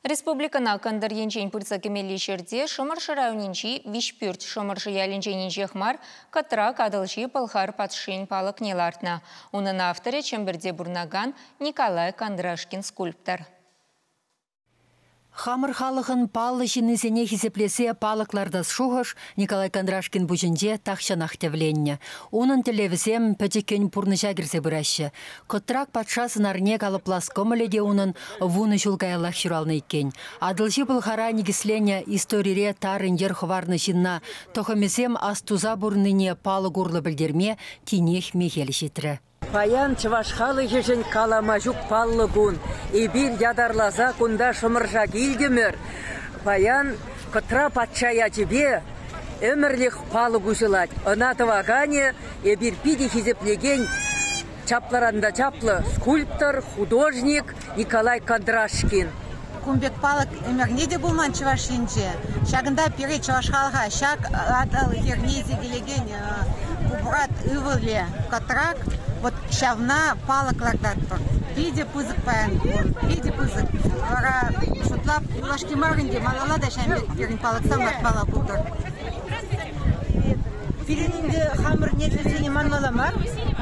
Республикана кандар енчен пырца кемелі шерде шымыр шырауыненчи вишпюрт шымыр шыялінченен жехмар катра кадылчи пылхар патшин палық нелартна. Оның авторы чембірде бурнаган Николай Кондрашкин скульптор. Хамыр халығын палы жинызене хизеплесе палықлардас шуғыш Николай Кондрашкин бұжынде тақшанақ тевленне. Оның телевизем пәтекен пұрныжа кірсе бұрашы. Көттрак патшасын арне қалып ласкомыледе оның вуны жылғаялақ жүралны екен. Адылжы бұлғара негіслене историре тарын ерхварны жинна тоқымезем астуза бұрныне палы ғурлы білдерме тинех мехел жетірі. Паян чывашхалы жежен каламажук паллы гун. Ибир ядарлаза кунда шымыржа гильдемер. Паян кытра патшая тебе өмірлік палы гузылать. Онатывагане ибир пиди хизеплеген чапларанда чаплы скульптор, художник Николай Кондрашкин. Кумбек палык эмернеде булман чывашинче. Шагында пире чывашхалға шаг атал ернезе келеген кубрат ывыле катрак. Вот шавна палыклардан тұр. Биде пызык паян, биде пызык. Вара шутлап улашки марынде малала да шәмбек берін палықсан матпала бұлдыр. Бірінінде хамыр нетілсене манмала мар.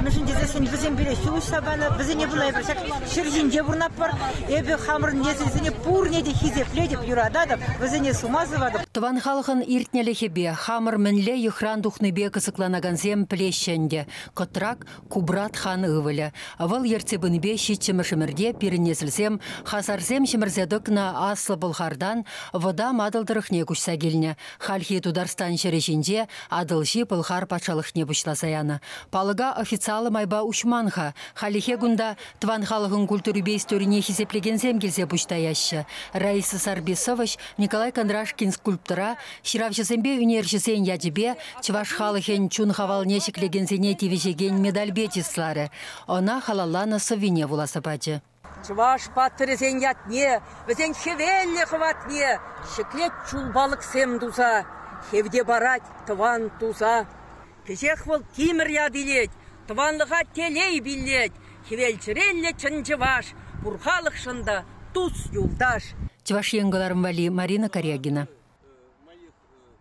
Мүшінде зәсен бізен бере сүйіс сабаны, бізене бұлай бірсек шыржинде бұрнап бар. Эбі хамыр нетілсене пұр неде хизепледіп юрададып, бізене сумазывадып. Тыван халықын иртнелехебе хамыр мінле юхран духныбе кысыкланаган зем плещенде. Котрак кубрат хан ывылы. Авыл ерцебінбе шитчімішімірде перенесілсем, хасарсем шімірзедікна аслы бұлхардан вода мадылдырықне күшса келіне. Халхи тударстан шерешінде адылши пылхар патшалықне бұшласаяны. Палыға официалы майба ушманха. Халихе гунда тыван халықын культурыбе историне хизеплеген зем келсе бұштаяшы. Раиса Сарбисович Николай Кондрашкин скульптора ширавшысембе үнершісен ядебе чываш халықен чун хавалне шеклегензене тивешеген медаль бетислары. Она халалана совине вуласы баджы. Чываш паттырызен ятне, бізен хевелле хватне, шеклет чулбалық сем дуза, хевде барать тыван туза. Кежех вол кимір ядилет, тыванлыға телей билет, хевелчірелле чын чываш, бұрхалық шында туз юлдаш. Чываш енгіларым вали Марина Корягина.